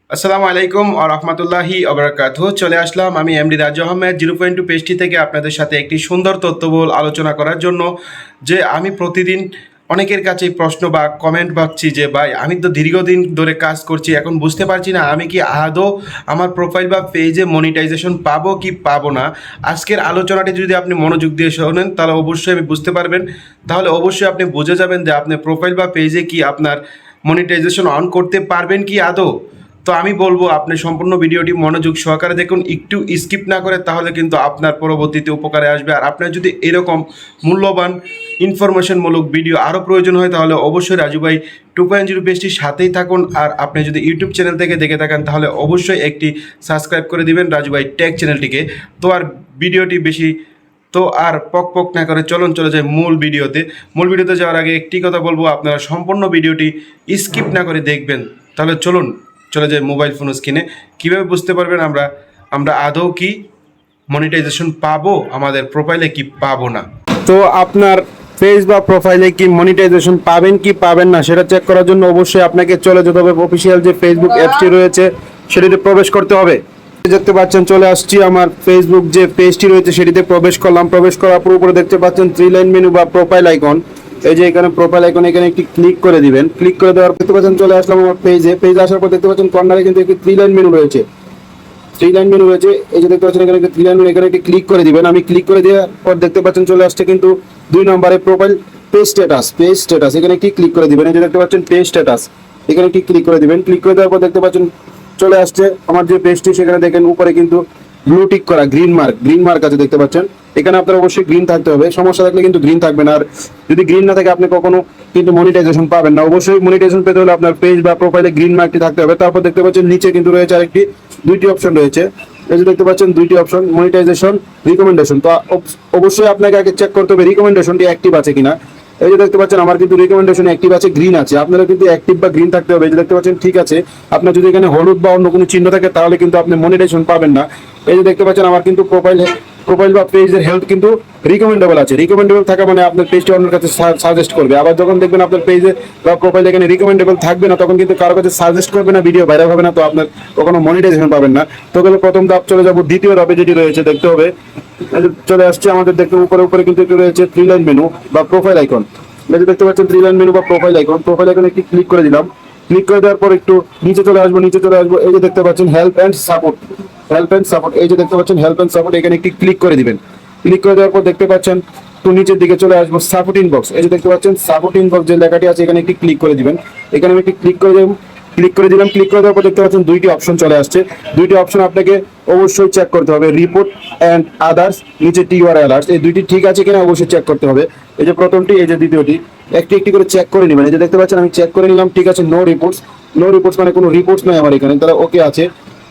আসসালামু আলাইকুম ওয়া রাহমাতুল্লাহি ওয়া বারাকাতুহু। চলে আসলাম আমি এমডি রাজু আহমেদ 0.2 পেজটি থেকে আপনাদের সাথে একটি সুন্দর তথ্যবহুল আলোচনা করার জন্য। যে আমি প্রতিদিন অনেকের কাছেই প্রশ্ন বা কমেন্ট পাচ্ছি যে ভাই আমি তো দীর্ঘদিন ধরে কাজ করছি, এখন বুঝতে পারছি না আমি কি আদৌ আমার প্রোফাইল বা পেজে মনিটাইজেশন পাবো কি পাবো না। আজকের আলোচনাটি যদি আপনি মনোযোগ দিয়ে শোনেন তাহলে অবশ্যই আপনি বুঝতে পারবেন, তাহলে অবশ্যই আপনি বুঝে যাবেন যে আপনি প্রোফাইল বা পেজে কি আপনার মনিটাইজেশন অন করতে পারবেন কি আদৌ। তো আমি বলবো আপনি সম্পূর্ণ ভিডিওটি মনোযোগ সহকারে দেখুন, একটু স্কিপ না করে, তাহলে কিন্তু আপনার পরবর্তীতে উপকারে আসবে। আর আপনার যদি এরকম মূল্যবান ইনফরমেশনমূলক ভিডিও আরও প্রয়োজন হয় তাহলে অবশ্যই রাজু ভাই 2.0 পেজটির সাথেই থাকুন। আর আপনি যদি ইউটিউব চ্যানেল থেকে দেখে থাকেন তাহলে অবশ্যই একটি সাবস্ক্রাইব করে দিবেন রাজু ভাই টেক চ্যানেলটিকে। তো আর ভিডিওটি বেশি তো আর পক পক না করে চলুন চলে যায় মূল ভিডিওতে। মূল ভিডিওতে যাওয়ার আগে একটি কথা বলবো, আপনারা সম্পূর্ণ ভিডিওটি স্কিপ না করে দেখবেন। তাহলে চলুন চলে যায় মোবাইল ফোন স্ক্রিনে। কীভাবে বুঝতে পারবেন আমরা আদৌ কি মনিটাইজেশন পাবো আমাদের প্রোফাইলে কি পাবো না। তো আপনার পেজ বা প্রোফাইলে কি মনিটাইজেশন পাবেন কি পাবেন না সেটা চেক করার জন্য অবশ্যই আপনাকে চলে যেতে হবে অফিসিয়াল যে ফেসবুক অ্যাপসটি রয়েছে সেটিতে প্রবেশ করতে হবে। দেখতে পাচ্ছেন চলে আসছি আমার ফেসবুক যে পেজটি রয়েছে সেটিতে প্রবেশ করলাম। প্রবেশ করার পর উপরে দেখতে পাচ্ছেন 3 লাইন মেনু বা প্রোফাইল আইকন। এই যে এখানে প্রোফাইল আইকন, এখানে একটি ক্লিক করে দিবেন। ক্লিক করে দেওয়ার পর দেখতে পাচ্ছেন চলে আসলাম আমার পেজে আসার পর দেখতে পাচ্ছেন কর্নারে কিন্তু একটি 3 লাইন মেনু রয়েছে। 3 লাইন মেনু রয়েছে, এই যে দেখতে পাচ্ছেন এখানে 3 লাইন মেনু, এখানে একটি ক্লিক করে দিবেন। আমি ক্লিক করে দেওয়ার পর দেখতে পাচ্ছেন চলে আসছে কিন্তু 2 নম্বরে প্রোফাইল পেজ স্ট্যাটাস এখানে একটি ক্লিক করে দিবেন। এই যে দেখতে পাচ্ছেন পেজ স্ট্যাটাস, এখানে একটি ক্লিক করে দিবেন। ক্লিক করে দেওয়ার পর দেখতে পাচ্ছেন চলে আসছে আমার যে পেজটি, সেখানে দেখেন উপরে কিন্তু ব্লু টিক করা গ্রিন মার্ক আছে দেখতে পাচ্ছেন। এখানে আপনার অবশ্যই গ্রিন থাকতে হবে, সমস্যা থাকলে কিন্তু গ্রিন থাকবে না। আর যদি গ্রিন না থাকে আপনি কখনো কিন্তু মনিটাইজেশন পাবেন না। অবশ্যই মনিটাইজেশন পেতে হলে আপনার পেজ বা প্রোফাইলে গ্রিন মার্কটি থাকতে হবে। তারপর দেখতে পাচ্ছেন নিচে কিন্তু রয়েছে আরেকটি 2টি অপশন রয়েছে। এই যে দেখতে পাচ্ছেন 2টি অপশন, মনিটাইজেশন, রিকমেন্ডেশন। তো অবশ্যই আপনাকে আগে চেক করতে হবে রিকমেন্ডেশনটি অ্যাক্টিভ আছে কিনা। এই যে দেখতে পাচ্ছেন আমার কিন্তু রিকমেন্ডেশন অ্যাক্টিভ আছে, গ্রিন আছে। আপনারা কিন্তু অ্যাক্টিভ বা গ্রিন থাকতে হবে। এই যে দেখতে পাচ্ছেন ঠিক আছে। আপনার যদি এখানে হলুদ বা অন্য কোনো চিহ্ন থাকে তাহলে কিন্তু আপনি মনিটাইজেশন পাবেন না। এই যে দেখতে পাচ্ছেন আমার কিন্তু প্রোফাইল বা পেজের হেলথ কিন্তু রিকমেন্ডেবল আছে। রিকমেন্ডেবল থাকা মানে আপনার পেজটি অন্যের কাছে সাজেস্ট করবে। আবার যখন দেখবেন আপনার পেজে বা প্রোফাইলে এখানে রিকমেন্ডেবল থাকবে না, তখন কিন্তু কারো কাছে সাজেস্ট করবে না, ভিডিও ভাইরাল হবে না, তো আপনার কখনো মনিটাইজেশন পাবেন না। তো গেলে প্রথম ধাপ চলে যাবো দ্বিতীয় ধাপে, যেটি রয়েছে দেখতে হবে চলে আসছে আমাদের দেখতে উপরে কিন্তু একটু রয়েছে 3 লাইন মেনু বা প্রোফাইল আইকন। এই যে দেখতে পাচ্ছেন 3 লাইন মেনু বা প্রোফাইল আইকনে একটি ক্লিক করে দিলাম। ক্লিক করে দেওয়ার পর একটু নিচে চলে আসবো। এই যে দেখতে পাচ্ছেন হেল্প এন্ড সাপোর্ট, এই যে দেখতে পাচ্ছেন হেল্প এন্ড সাপোর্ট, এখানে একটি ক্লিক করে দিবেন। ক্লিক করে দেওয়ার পর দেখতে পাচ্ছেন একটু নিচের দিকে চলে আসবো সাপোর্ট ইনবক্স। এই যে দেখতে পাচ্ছেন সাপোর্ট ইনবক্স যে লেখাটি আছে এখানে একটি ক্লিক করে দিবেন। এখানে আমি একটি ক্লিক করে দিলাম। ক্লিক করে দেওয়ার পর দেখতে পাচ্ছেন 2টি অপশন চলে আসছে। 2টি অপশন আপনাকে অবশ্যই চেক করতে হবে, রিপোর্ট এন্ড আদার্স, নিচে টিউআর অ্যালার্টস। এই 2টি ঠিক আছে কিনা অবশ্যই চেক করতে হবে। এই যে প্রথমটি, এই যে দ্বিতীয়টি, একটি করে চেক করে নেবেন। এই যে দেখতে পাচ্ছেন আমি চেক করে নিলাম, ঠিক আছে। নো রিপোর্টস মানে কোনো রিপোর্টস নয় আমার এখানে, তাহলে ওকে আছে।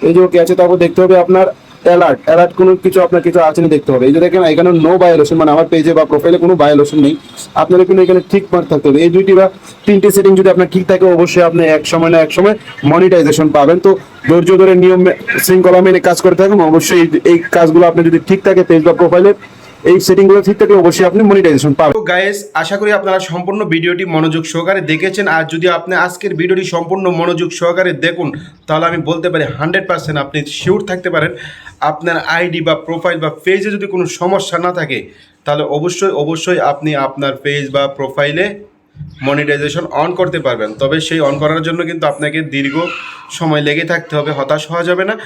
এই যে ওকে আছে, তারপর দেখতে হবে আপনার অ্যালার্ট কোনো কিছু আপনার কিছু আছে না দেখতে হবে। এই যে দেখেন এখানে নো ভায়োলেশন, মানে আমার পেজে বা প্রোফাইলে কোনো ভায়োলেশন নেই। আপনার কিন্তু এখানে ঠিক মার্ক থাকতে হবে। এই 2টি বা 3টি সেটিং যদি আপনার ঠিক থাকে অবশ্যই আপনি এক সময় না এক সময় মনিটাইজেশন পাবেন। তো ধৈর্য ধরে নিয়ম শৃঙ্খলা মেনে কাজ করে থাকুন। অবশ্যই এই কাজগুলো আপনি যদি ঠিক থাকে পেজ বা প্রোফাইলে এই সেটিংগুলো ঠিক থাকে অবশ্যই আপনি মনিটাইজেশন পাবেন। তো গাইস, আশা করি আপনারা সম্পূর্ণ ভিডিওটি মনোযোগ সহকারে দেখেছেন। আর যদি আপনি আজকের ভিডিওটি সম্পূর্ণ মনোযোগ সহকারে দেখুন তাহলে আমি বলতে পারি 100% আপনি শিওর থাকতে পারেন আপনার আইডি বা প্রোফাইল বা পেজে যদি কোনো সমস্যা না থাকে তাহলে অবশ্যই আপনি আপনার পেজ বা প্রোফাইলে মনিটাইজেশন অন করতে পারবেন। তবে সেই অন করার জন্য কিন্তু আপনাকে দীর্ঘ সময় লেগে থাকতে হবে, হতাশ হওয়া যাবে না,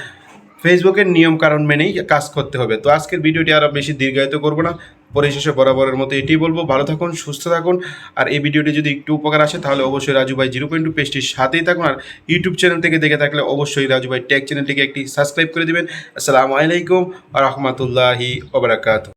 ফেসবুকের নিয়ম কারণ মেনেই কাজ করতে হবে। তো আজকের ভিডিওটি আরও বেশি দীর্ঘায়িত করবো না, পরিশেষে বরাবরের মতো এটাই বলবো, ভালো থাকুন, সুস্থ থাকুন। আর এই ভিডিওটি যদি একটু উপকার আসে তাহলে অবশ্যই রাজু ভাই 0.2 পেজটির সাথেই থাকুন। আর ইউটিউব চ্যানেল থেকে দেখে থাকলে অবশ্যই রাজু ভাই টেক চ্যানেলটিকে একটি সাবস্ক্রাইব করে দিবেন। আসসালামু আলাইকুম ওয়া রাহমাতুল্লাহি ওয়া বারাকাতুহু।